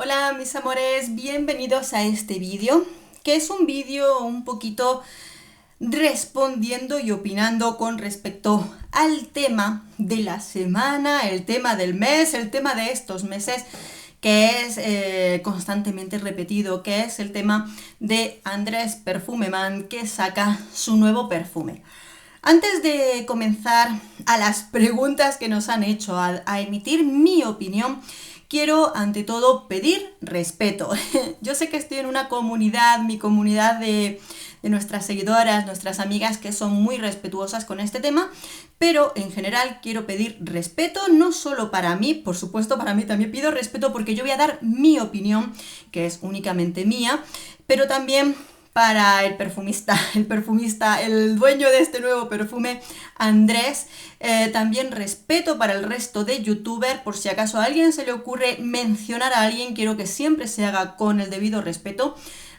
Hola mis amores, bienvenidos a este vídeo, que es un vídeo un poquito respondiendo y opinando con respecto al tema de la semana, el tema del mes, el tema de estos meses, que es constantemente repetido, que es el tema de Andrés Perfumeman, que saca su nuevo perfume. Antes de comenzar a las preguntas que nos han hecho, a emitir mi opinión, quiero ante todo pedir respeto. Yo sé que estoy en una comunidad, mi comunidad de nuestras seguidoras, nuestras amigas que son muy respetuosas con este tema, pero en general quiero pedir respeto, no solo para mí, por supuesto para mí también pido respeto porque yo voy a dar mi opinión, que es únicamente mía, pero también para el perfumista, el dueño de este nuevo perfume, Andrés. También respeto para el resto de youtubers, por si acaso a alguien se le ocurre mencionar a alguien, quiero que siempre se haga con el debido respeto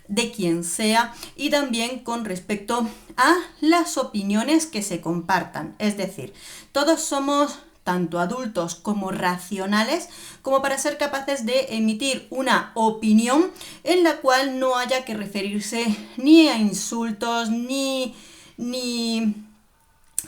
de quien sea y también con respecto a las opiniones que se compartan. Es decir, todos somos tanto adultos como racionales, como para ser capaces de emitir una opinión en la cual no haya que referirse ni a insultos, ni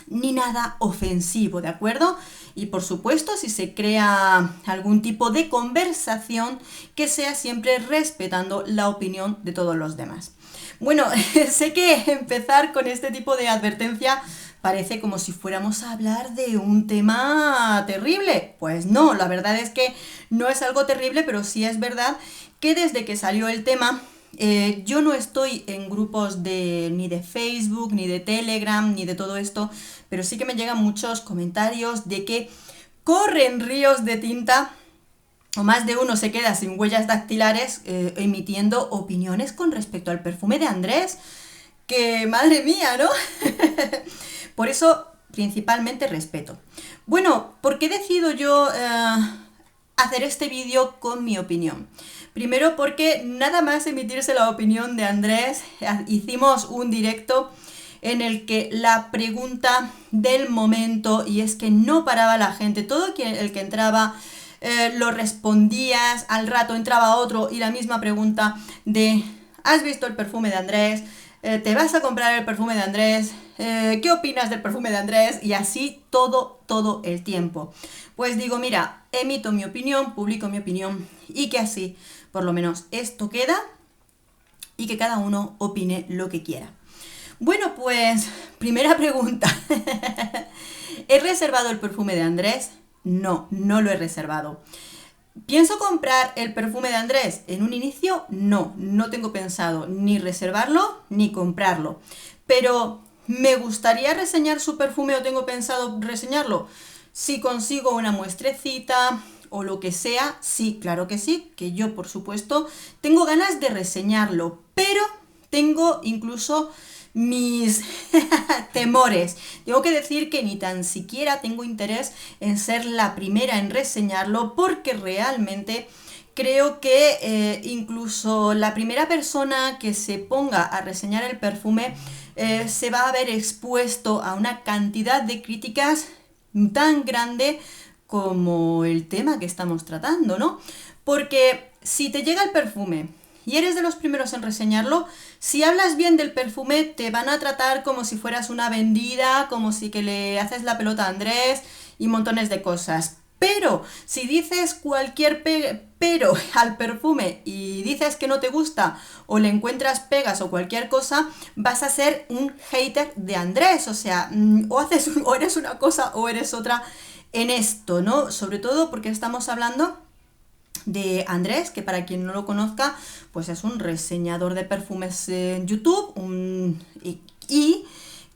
nada ofensivo, ¿de acuerdo? Y por supuesto, si se crea algún tipo de conversación, que sea siempre respetando la opinión de todos los demás. Bueno, sé que empezar con este tipo de advertencia parece como si fuéramos a hablar de un tema terrible. Pues no, la verdad es que no es algo terrible, pero sí es verdad que desde que salió el tema, yo no estoy en grupos ni de Facebook, ni de Telegram, ni de todo esto, pero sí que me llegan muchos comentarios de que corren ríos de tinta o más de uno se queda sin huellas dactilares emitiendo opiniones con respecto al perfume de Andrés, que madre mía, ¿no? Por eso, principalmente respeto. Bueno, ¿por qué decido yo hacer este vídeo con mi opinión? Primero porque nada más emitirse la opinión de Andrés, hicimos un directo en el que la pregunta del momento, y es que no paraba la gente, todo el que entraba lo respondías, al rato entraba otro y la misma pregunta de ¿has visto el perfume de Andrés? ¿Te vas a comprar el perfume de Andrés? ¿Qué opinas del perfume de Andrés? Y así todo el tiempo. Pues digo, mira, emito mi opinión, publico mi opinión y que así, por lo menos, esto queda y que cada uno opine lo que quiera. Bueno, pues, primera pregunta. ¿He reservado el perfume de Andrés? No, no lo he reservado. ¿Pienso comprar el perfume de Andrés? En un inicio, no, no tengo pensado ni reservarlo ni comprarlo. Pero, ¿me gustaría reseñar su perfume o tengo pensado reseñarlo? Si consigo una muestrecita o lo que sea, sí, claro que sí, que yo por supuesto tengo ganas de reseñarlo, pero tengo incluso mis temores. Tengo que decir que ni tan siquiera tengo interés en ser la primera en reseñarlo porque realmente creo que incluso la primera persona que se ponga a reseñar el perfume se va a ver expuesto a una cantidad de críticas tan grande como el tema que estamos tratando, ¿no? Porque si te llega el perfume y eres de los primeros en reseñarlo, si hablas bien del perfume te van a tratar como si fueras una vendida, como si que le haces la pelota a Andrés y montones de cosas. Pero si dices cualquier pero al perfume y dices que no te gusta o le encuentras pegas o cualquier cosa, vas a ser un hater de Andrés. O sea, o eres una cosa o eres otra en esto, ¿no? Sobre todo porque estamos hablando de Andrés, que para quien no lo conozca, pues es un reseñador de perfumes en YouTube y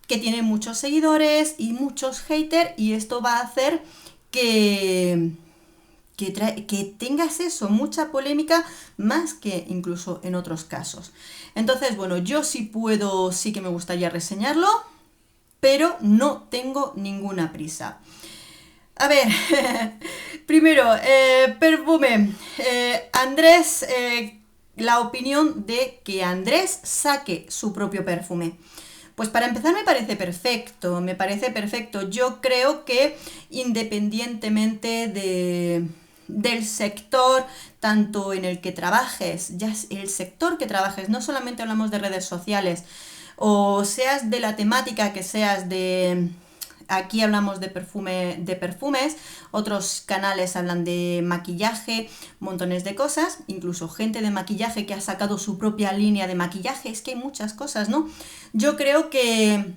que tiene muchos seguidores y muchos haters, y esto va a hacer que tengas eso, mucha polémica, más que incluso en otros casos. Entonces, bueno, yo sí puedo, sí que me gustaría reseñarlo, pero no tengo ninguna prisa. A ver, primero, perfume. Andrés, la opinión de que Andrés saque su propio perfume. Pues para empezar me parece perfecto, me parece perfecto. Yo creo que independientemente del sector, tanto en el que trabajes, ya el sector que trabajes, no solamente hablamos de redes sociales, o seas de la temática que seas de... Aquí hablamos de perfumes, otros canales hablan de maquillaje, montones de cosas, incluso gente de maquillaje que ha sacado su propia línea de maquillaje, es que hay muchas cosas, ¿no? Yo creo que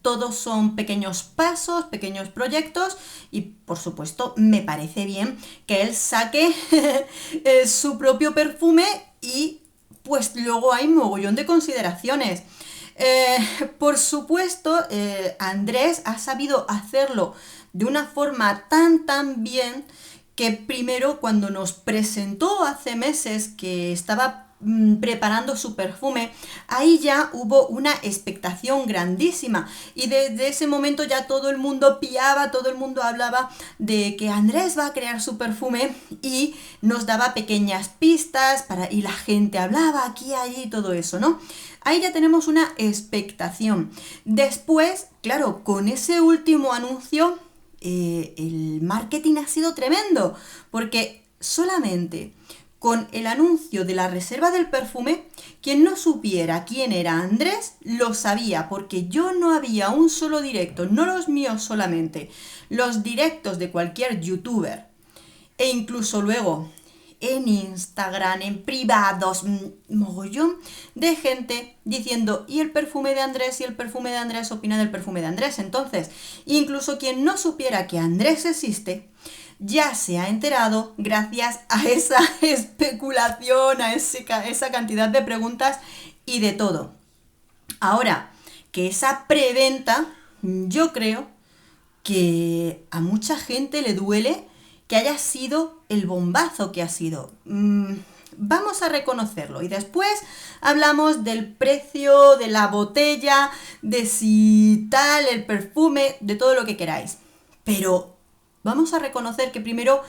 todos son pequeños pasos, pequeños proyectos y por supuesto me parece bien que él saque su propio perfume y pues luego hay un mogollón de consideraciones. Por supuesto, Andrés ha sabido hacerlo de una forma tan bien que primero cuando nos presentó hace meses que estaba preparando su perfume, ahí ya hubo una expectación grandísima y desde ese momento ya todo el mundo piaba, todo el mundo hablaba de que Andrés va a crear su perfume y nos daba pequeñas pistas y la gente hablaba aquí, allí, todo eso, ¿no? Ahí ya tenemos una expectación. Después, claro, con ese último anuncio, el marketing ha sido tremendo, porque solamente con el anuncio de la reserva del perfume, quien no supiera quién era Andrés, lo sabía, porque yo no había un solo directo, no los míos solamente, los directos de cualquier youtuber, e incluso luego en Instagram, en privados, mogollón de gente diciendo, y el perfume de Andrés, y el perfume de Andrés, opina del perfume de Andrés. Entonces, incluso quien no supiera que Andrés existe, ya se ha enterado gracias a esa especulación, a esa cantidad de preguntas y de todo. Ahora, que esa preventa, yo creo que a mucha gente le duele que haya sido el bombazo que ha sido. Vamos a reconocerlo y después hablamos del precio de la botella, de si tal, el perfume, de todo lo que queráis. Pero vamos a reconocer que primero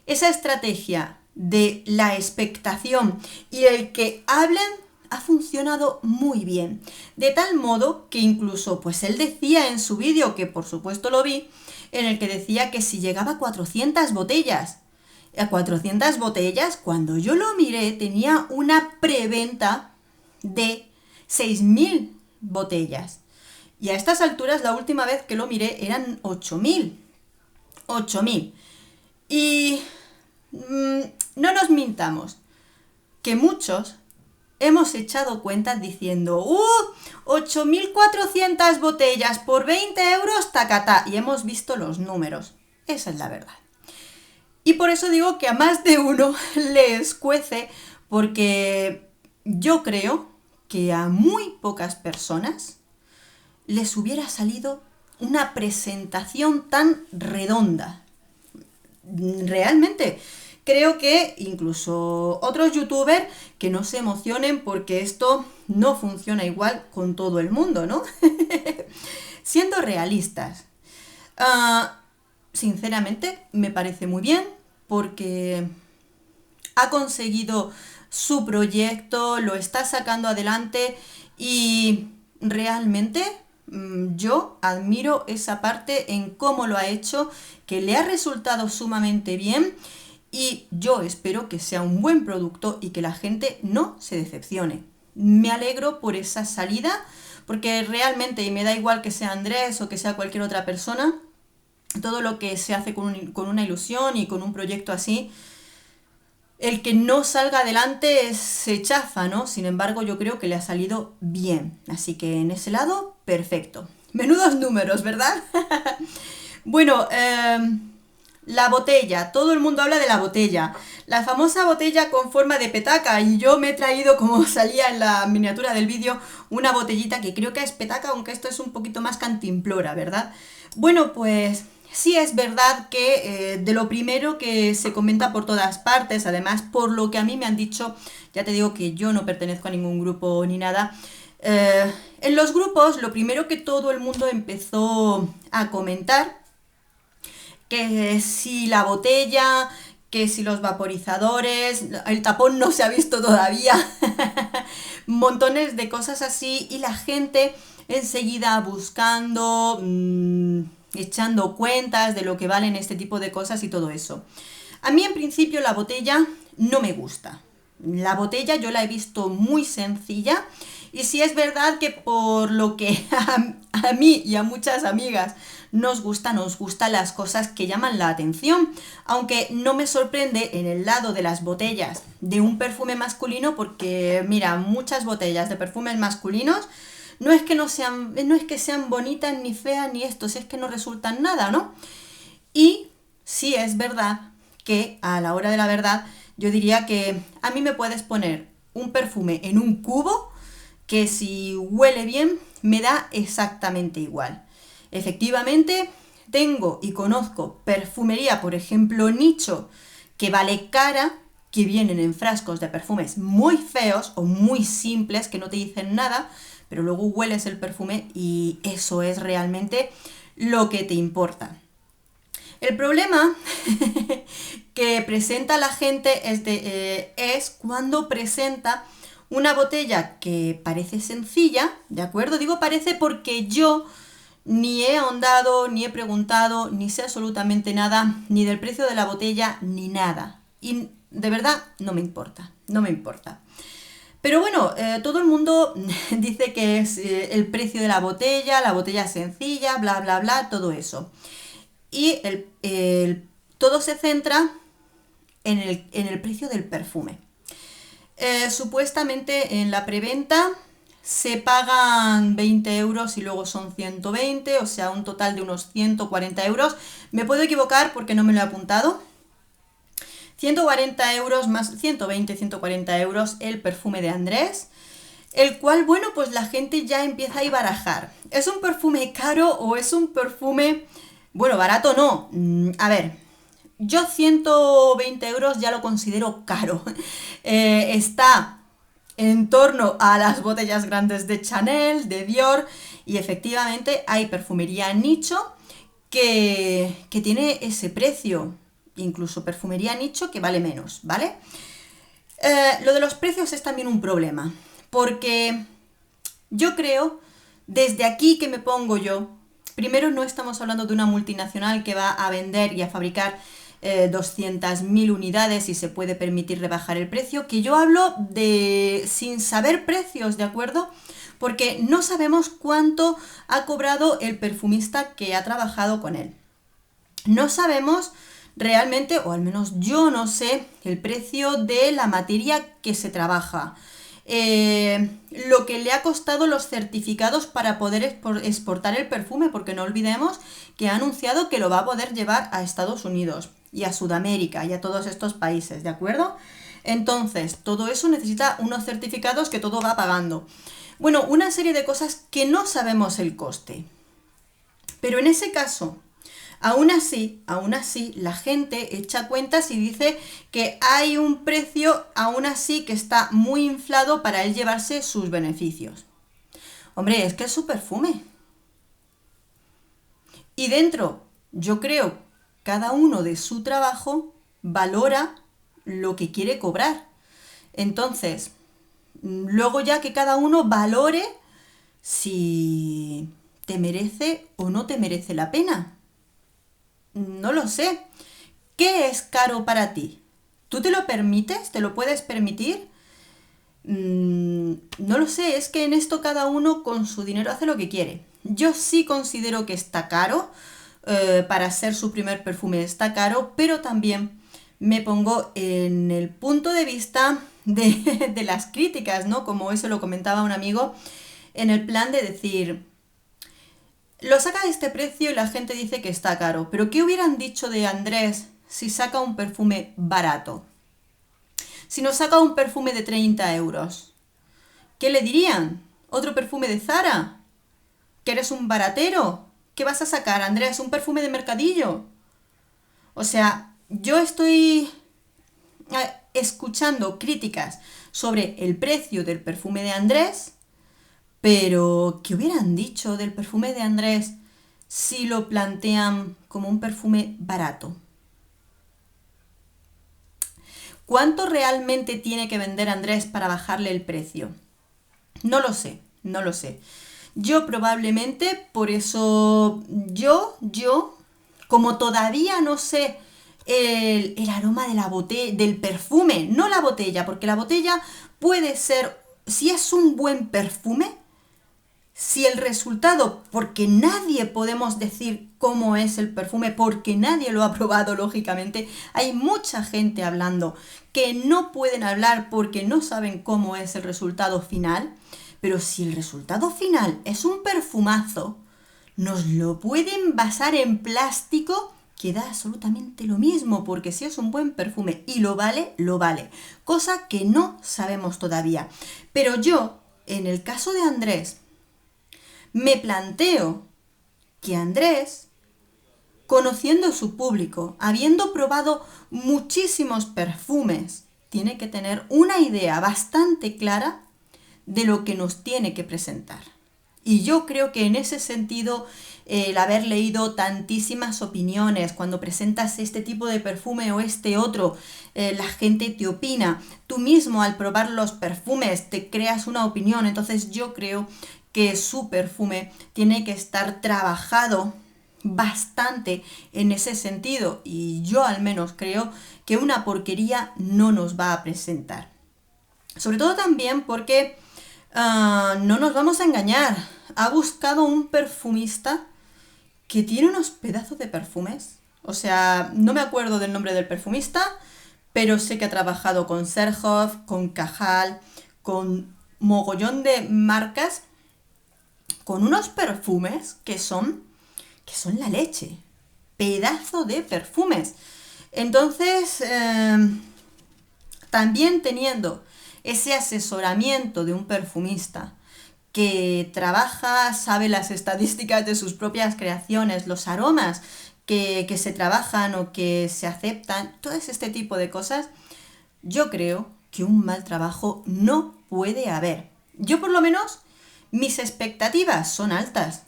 esa estrategia de la expectación y el que hablen ha funcionado muy bien. De tal modo que incluso, pues él decía en su vídeo, que por supuesto lo vi, en el que decía que si llegaba a 400 botellas. A 400 botellas, cuando yo lo miré, tenía una preventa de 6.000 botellas. Y a estas alturas, la última vez que lo miré, eran 8.000. 8.000. Y no nos mintamos, que muchos hemos echado cuentas diciendo 8.400 botellas por 20 euros, tacatá, y hemos visto los números. Esa es la verdad. Y por eso digo que a más de uno le escuece, porque yo creo que a muy pocas personas les hubiera salido una presentación tan redonda. Realmente. Creo que incluso otros youtubers que no se emocionen porque esto no funciona igual con todo el mundo, ¿no? Siendo realistas, sinceramente me parece muy bien porque ha conseguido su proyecto, lo está sacando adelante y realmente yo admiro esa parte en cómo lo ha hecho, que le ha resultado sumamente bien. Y yo espero que sea un buen producto y que la gente no se decepcione. Me alegro por esa salida, porque realmente, y me da igual que sea Andrés o que sea cualquier otra persona, todo lo que se hace con una ilusión y con un proyecto así, el que no salga adelante se chafa, ¿no? Sin embargo, yo creo que le ha salido bien. Así que en ese lado, perfecto. Menudos números, ¿verdad? Bueno, la botella, todo el mundo habla de la botella, la famosa botella con forma de petaca, y yo me he traído, como salía en la miniatura del vídeo, una botellita que creo que es petaca, aunque esto es un poquito más cantimplora, ¿verdad? Bueno, pues sí es verdad que de lo primero que se comenta por todas partes, además por lo que a mí me han dicho, ya te digo que yo no pertenezco a ningún grupo ni nada, en los grupos lo primero que todo el mundo empezó a comentar, que si la botella, que si los vaporizadores, el tapón no se ha visto todavía, montones de cosas así, y la gente enseguida buscando, echando cuentas de lo que valen este tipo de cosas y todo eso. A mí en principio la botella no me gusta. La botella yo la he visto muy sencilla y sí es verdad que por lo que a mí y a muchas amigas nos gustan las cosas que llaman la atención, aunque no me sorprende en el lado de las botellas de un perfume masculino porque, mira, muchas botellas de perfumes masculinos no es que sean bonitas ni feas ni esto, es que no resultan nada, ¿no? Y sí es verdad que a la hora de la verdad yo diría que a mí me puedes poner un perfume en un cubo que si huele bien me da exactamente igual. Efectivamente, tengo y conozco perfumería, por ejemplo, nicho, que vale cara, que vienen en frascos de perfumes muy feos o muy simples que no te dicen nada, pero luego hueles el perfume y eso es realmente lo que te importa. El problema que presenta la gente es cuando presenta una botella que parece sencilla, ¿de acuerdo? Digo parece porque yo ni he ahondado, ni he preguntado, ni sé absolutamente nada, ni del precio de la botella, ni nada. Y de verdad no me importa, no me importa. Pero bueno, todo el mundo dice que es el precio de la botella sencilla, bla, bla, bla, todo eso. Y todo se centra en el precio del perfume. Supuestamente en la preventa se pagan 20 euros y luego son 120, o sea, un total de unos 140 euros. Me puedo equivocar porque no me lo he apuntado. 140 euros más 120, 140 euros el perfume de Andrés, el cual, bueno, pues la gente ya empieza a barajar. ¿Es un perfume caro o es un perfume, bueno, barato no? A ver, yo 120 euros ya lo considero caro. Está en torno a las botellas grandes de Chanel, de Dior, y efectivamente hay perfumería nicho que tiene ese precio, incluso perfumería nicho que vale menos, ¿vale? Lo de los precios es también un problema, porque yo creo, desde aquí que me pongo yo, primero no estamos hablando de una multinacional que va a vender y a fabricar 200.000 unidades y se puede permitir rebajar el precio, que yo hablo de sin saber precios, ¿de acuerdo? Porque no sabemos cuánto ha cobrado el perfumista que ha trabajado con él. No sabemos realmente, o al menos yo no sé, el precio de la materia que se trabaja. Lo que le ha costado los certificados para poder exportar el perfume, porque no olvidemos que ha anunciado que lo va a poder llevar a Estados Unidos y a Sudamérica y a todos estos países, ¿de acuerdo? Entonces, todo eso necesita unos certificados que todo va pagando. Bueno, una serie de cosas que no sabemos el coste. Pero en ese caso, aún así, la gente echa cuentas y dice que hay un precio, aún así, que está muy inflado para él llevarse sus beneficios. Hombre, es que es su perfume. Y dentro, yo creo, cada uno de su trabajo valora lo que quiere cobrar. Entonces, luego ya que cada uno valore si te merece o no te merece la pena. No lo sé. ¿Qué es caro para ti? ¿Tú te lo permites? ¿Te lo puedes permitir? No lo sé, es que en esto cada uno con su dinero hace lo que quiere. Yo sí considero que está caro, para ser su primer perfume está caro, pero también me pongo en el punto de vista de las críticas, ¿no? Como eso lo comentaba un amigo, en el plan de decir, lo saca a este precio y la gente dice que está caro, pero ¿qué hubieran dicho de Andrés si saca un perfume barato? Si nos saca un perfume de 30 euros, ¿qué le dirían? ¿Otro perfume de Zara? ¿Que eres un baratero? ¿Qué vas a sacar, Andrés? ¿Un perfume de mercadillo? O sea, yo estoy escuchando críticas sobre el precio del perfume de Andrés, pero ¿qué hubieran dicho del perfume de Andrés si lo plantean como un perfume barato? ¿Cuánto realmente tiene que vender Andrés para bajarle el precio? No lo sé, no lo sé. Yo probablemente, por eso, como todavía no sé el aroma de la botella, del perfume, no la botella, porque la botella puede ser, si es un buen perfume, si el resultado, porque nadie podemos decir cómo es el perfume, porque nadie lo ha probado, lógicamente, hay mucha gente hablando que no pueden hablar porque no saben cómo es el resultado final, pero si el resultado final es un perfumazo, nos lo pueden basar en plástico, que da absolutamente lo mismo, porque si es un buen perfume y lo vale, lo vale. Cosa que no sabemos todavía. Pero yo, en el caso de Andrés, me planteo que Andrés, conociendo su público, habiendo probado muchísimos perfumes, tiene que tener una idea bastante clara de lo que nos tiene que presentar. Y yo creo que en ese sentido, el haber leído tantísimas opiniones, cuando presentas este tipo de perfume o este otro, la gente te opina. Tú mismo al probar los perfumes te creas una opinión. Entonces yo creo que su perfume tiene que estar trabajado bastante en ese sentido. Y yo al menos creo que una porquería no nos va a presentar. Sobre todo también porque no nos vamos a engañar. Ha buscado un perfumista que tiene unos pedazos de perfumes. O sea, no me acuerdo del nombre del perfumista, pero sé que ha trabajado con Serhoff, con Cajal, con mogollón de marcas, con unos perfumes que son la leche. Pedazo de perfumes. Entonces, también teniendo ese asesoramiento de un perfumista que trabaja, sabe las estadísticas de sus propias creaciones, los aromas que se trabajan o que se aceptan, todo este tipo de cosas, yo creo que un mal trabajo no puede haber. Yo por lo menos, mis expectativas son altas.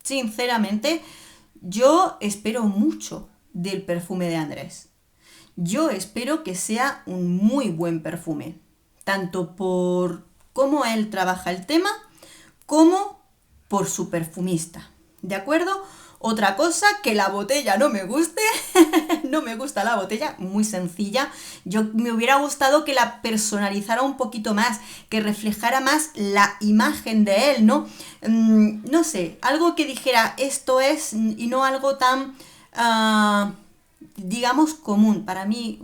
Sinceramente, yo espero mucho del perfume de Andrés. Yo espero que sea un muy buen perfume, tanto por cómo él trabaja el tema, como por su perfumista. ¿De acuerdo? Otra cosa, que la botella no me guste, no me gusta la botella, muy sencilla. Yo me hubiera gustado que la personalizara un poquito más, que reflejara más la imagen de él, ¿no? No sé, algo que dijera esto es y no algo tan... digamos común. Para mí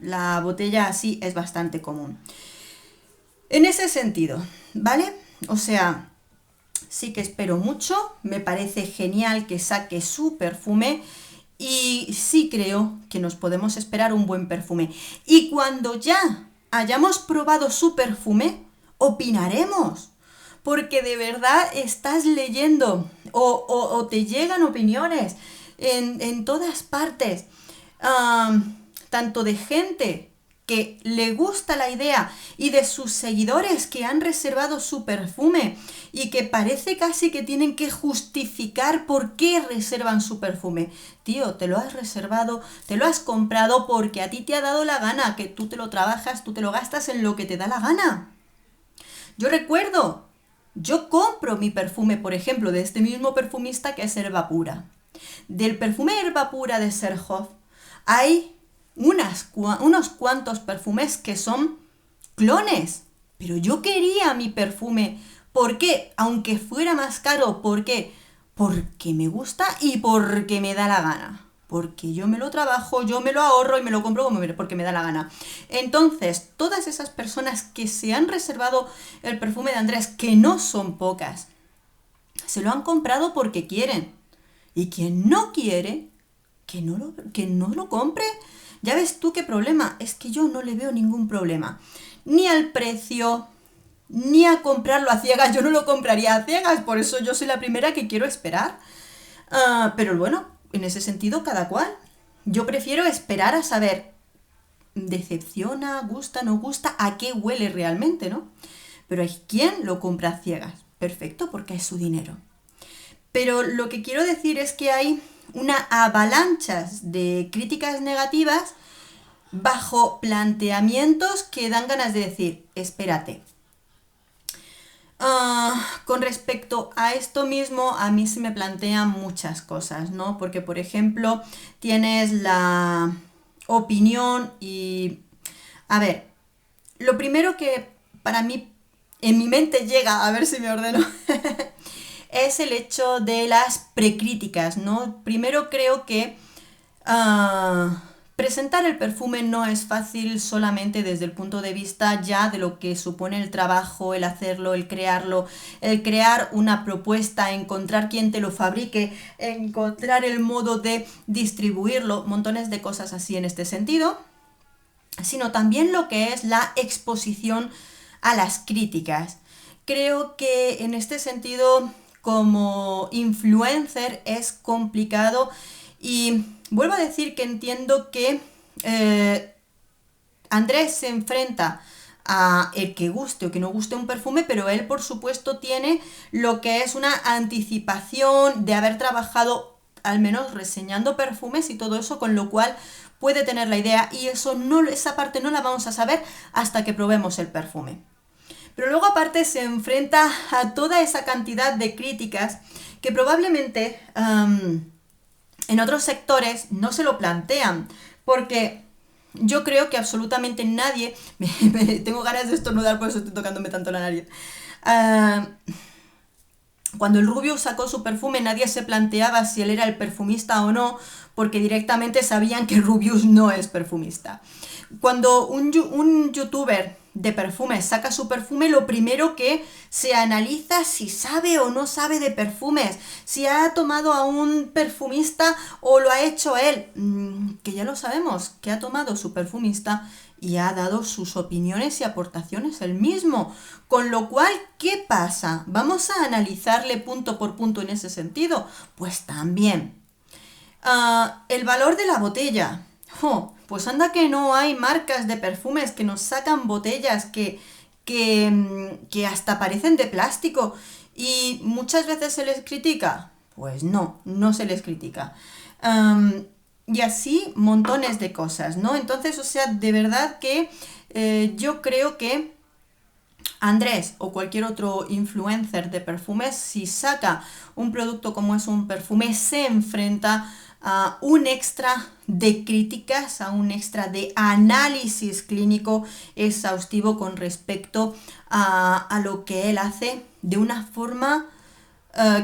la botella así es bastante común. En ese sentido, ¿vale? O sea, sí que espero mucho, me parece genial que saque su perfume y sí creo que nos podemos esperar un buen perfume. Y cuando ya hayamos probado su perfume, opinaremos. Porque de verdad estás leyendo o te llegan opiniones en todas partes. Tanto de gente que le gusta la idea y de sus seguidores que han reservado su perfume y que parece casi que tienen que justificar por qué reservan su perfume. Tío, te lo has reservado, te lo has comprado porque a ti te ha dado la gana, que tú te lo trabajas, tú te lo gastas en lo que te da la gana. Yo recuerdo, yo compro mi perfume, por ejemplo, de este mismo perfumista que es Herba Pura. Del perfume Herba Pura de Serhoff hay unos cuantos perfumes que son clones, pero yo quería mi perfume. ¿Por qué? Aunque fuera más caro, ¿por qué? Porque me gusta y porque me da la gana. Porque yo me lo trabajo, yo me lo ahorro y me lo compro porque me da la gana. Entonces, todas esas personas que se han reservado el perfume de Andrés, que no son pocas, se lo han comprado porque quieren. Y quien no quiere, que no lo compre. Ya ves tú qué problema. Es que yo no le veo ningún problema. Ni al precio, ni a comprarlo a ciegas. Yo no lo compraría a ciegas, por eso yo soy la primera que quiero esperar. Pero bueno, en ese sentido, cada cual. Yo prefiero esperar a saber, decepciona, gusta, no gusta, a qué huele realmente, ¿no? Pero hay quien lo compra a ciegas. Perfecto, porque es su dinero. Pero lo que quiero decir es que hay una avalancha de críticas negativas bajo planteamientos que dan ganas de decir, espérate, Con respecto a esto mismo, a mí se me plantean muchas cosas, ¿no? Porque, por ejemplo, tienes la opinión y... A ver, lo primero que para mí en mi mente llega, a ver si me ordeno, es el hecho de las precríticas, ¿no? Primero creo que presentar el perfume no es fácil solamente desde el punto de vista ya de lo que supone el trabajo, el hacerlo, el crearlo, el crear una propuesta, encontrar quién te lo fabrique, encontrar el modo de distribuirlo, montones de cosas así en este sentido, sino también lo que es la exposición a las críticas. Creo que en este sentido, como influencer, es complicado y vuelvo a decir que entiendo que Andrés se enfrenta a el que guste o que no guste un perfume, pero él por supuesto tiene lo que es una anticipación de haber trabajado al menos reseñando perfumes y todo eso, con lo cual puede tener la idea y eso no, esa parte no la vamos a saber hasta que probemos el perfume. Pero luego aparte se enfrenta a toda esa cantidad de críticas que probablemente en otros sectores no se lo plantean, porque yo creo que absolutamente nadie, tengo ganas de estornudar, por eso estoy tocándome tanto la nariz. Cuando el Rubius sacó su perfume, nadie se planteaba si él era el perfumista o no, porque directamente sabían que Rubius no es perfumista. Cuando un youtuber de perfumes saca su perfume, lo primero que se analiza si sabe o no sabe de perfumes, si ha tomado a un perfumista o lo ha hecho él, que ya lo sabemos, que ha tomado su perfumista y ha dado sus opiniones y aportaciones él mismo. Con lo cual, ¿qué pasa? ¿Vamos a analizarle punto por punto en ese sentido? Pues también. El valor de la botella. Pues anda que no hay marcas de perfumes que nos sacan botellas que hasta parecen de plástico y muchas veces se les critica. Pues no, no se les critica. Y así montones de cosas, ¿no? Entonces, o sea, de verdad que yo creo que Andrés o cualquier otro influencer de perfumes, si saca un producto como es un perfume, se enfrenta a un extra de críticas, a un extra de análisis clínico exhaustivo con respecto a lo que él hace de una forma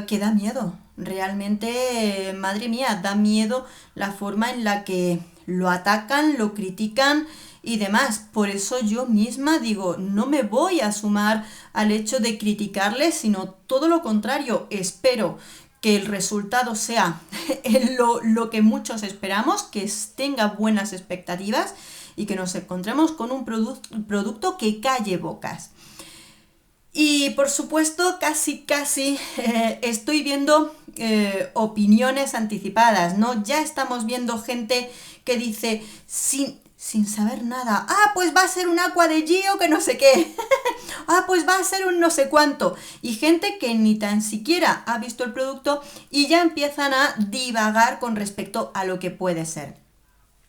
que da miedo. Realmente, madre mía, da miedo la forma en la que lo atacan, lo critican y demás. Por eso yo misma digo, no me voy a sumar al hecho de criticarle, sino todo lo contrario. Espero que el resultado sea lo que muchos esperamos, que tenga buenas expectativas y que nos encontremos con un producto que calle bocas. Y por supuesto, casi estoy viendo opiniones anticipadas, ¿no? Ya estamos viendo gente que dice, sin saber nada, pues va a ser un Aqua de Gio que no sé qué, pues va a ser un no sé cuánto. Y gente que ni tan siquiera ha visto el producto y ya empiezan a divagar con respecto a lo que puede ser.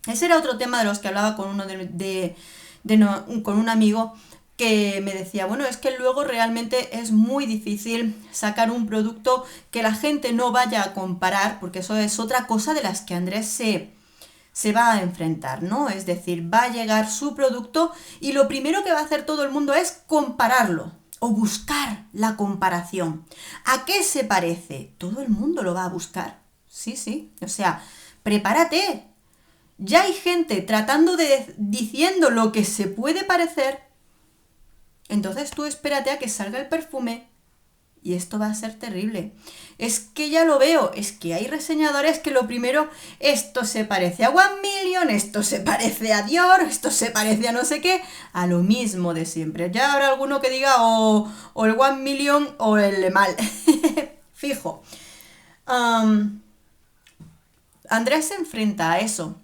Ese era otro tema de los que hablaba con con un amigo, que me decía, bueno, es que luego realmente es muy difícil sacar un producto que la gente no vaya a comparar, porque eso es otra cosa de las que Andrés se va a enfrentar, ¿no? Es decir, va a llegar su producto y lo primero que va a hacer todo el mundo es compararlo o buscar la comparación. ¿A qué se parece? Todo el mundo lo va a buscar. Sí, o sea, prepárate. Ya hay gente diciendo lo que se puede parecer. Entonces tú espérate a que salga el perfume y esto va a ser terrible. Es que ya lo veo, es que hay reseñadores que lo primero, esto se parece a One Million, esto se parece a Dior, esto se parece a no sé qué, a lo mismo de siempre. Ya habrá alguno que diga o el One Million o el Le Mal. Fijo. Andrés se enfrenta a eso.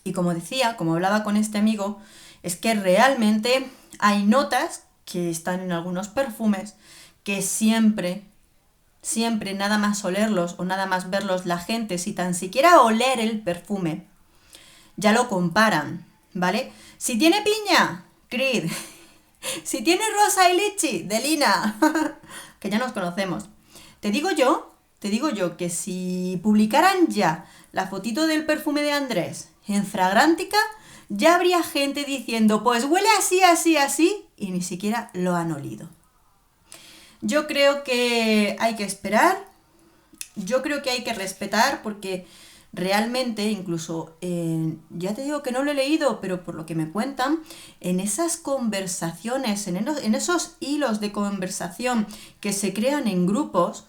Y como decía, como hablaba con este amigo, es que realmente hay notas que están en algunos perfumes que siempre, nada más olerlos o nada más verlos, la gente, si tan siquiera oler el perfume, ya lo comparan, ¿vale? Si tiene piña, Creed. Si tienes rosa y lichi, de Lina, que ya nos conocemos. Te digo yo que si publicaran ya la fotito del perfume de Andrés en Fragrántica, ya habría gente diciendo, pues huele así, así, así, y ni siquiera lo han olido. Yo creo que hay que esperar, yo creo que hay que respetar, porque realmente, incluso, ya te digo que no lo he leído, pero por lo que me cuentan, en esas conversaciones, en esos hilos de conversación que se crean en grupos,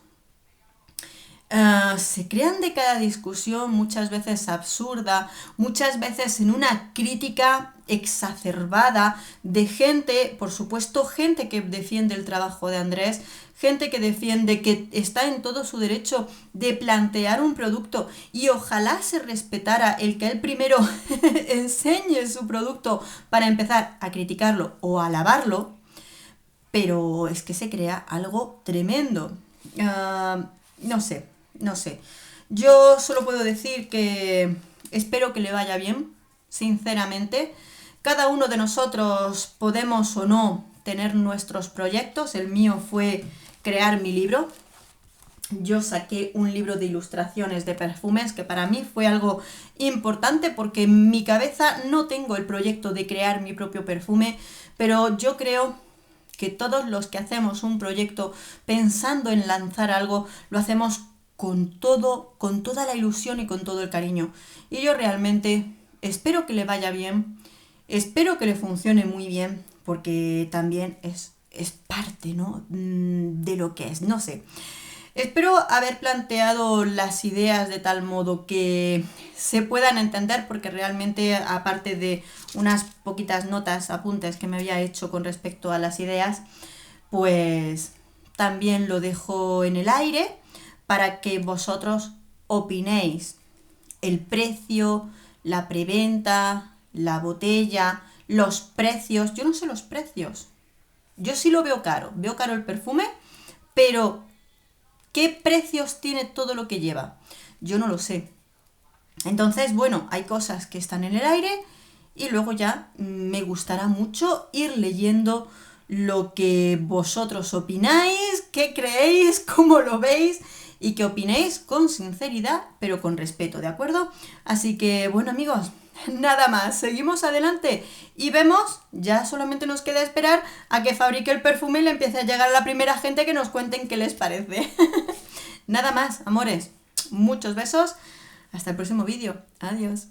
se crean de cada discusión, muchas veces absurda, muchas veces en una crítica exacerbada de gente, por supuesto, gente que defiende el trabajo de Andrés, gente que defiende que está en todo su derecho de plantear un producto y ojalá se respetara el que él primero enseñe su producto para empezar a criticarlo o a alabarlo, pero es que se crea algo tremendo. No sé, no sé. Yo solo puedo decir que espero que le vaya bien, sinceramente. Cada uno de nosotros podemos o no tener nuestros proyectos. El mío fue crear mi libro. Yo saqué un libro de ilustraciones de perfumes que para mí fue algo importante porque en mi cabeza no tengo el proyecto de crear mi propio perfume, pero yo creo que todos los que hacemos un proyecto pensando en lanzar algo, lo hacemos con todo, con toda la ilusión y con todo el cariño. Y yo realmente espero que le vaya bien, espero que le funcione muy bien, porque también es parte, ¿no? De lo que es, no sé. Espero haber planteado las ideas de tal modo que se puedan entender, porque realmente, aparte de unas poquitas notas, apuntes que me había hecho con respecto a las ideas, pues también lo dejo en el aire para que vosotros opinéis. El precio, la preventa, la botella, los precios. Yo no sé los precios. Yo sí lo veo caro el perfume, pero ¿qué precios tiene todo lo que lleva? Yo no lo sé. Entonces, bueno, hay cosas que están en el aire y luego ya me gustará mucho ir leyendo lo que vosotros opináis, qué creéis, cómo lo veis y que opinéis con sinceridad, pero con respeto, ¿de acuerdo? Así que, bueno, amigos, nada más, seguimos adelante y vemos, ya solamente nos queda esperar a que fabrique el perfume y le empiece a llegar a la primera gente que nos cuenten qué les parece. Nada más, amores, muchos besos, hasta el próximo vídeo, adiós.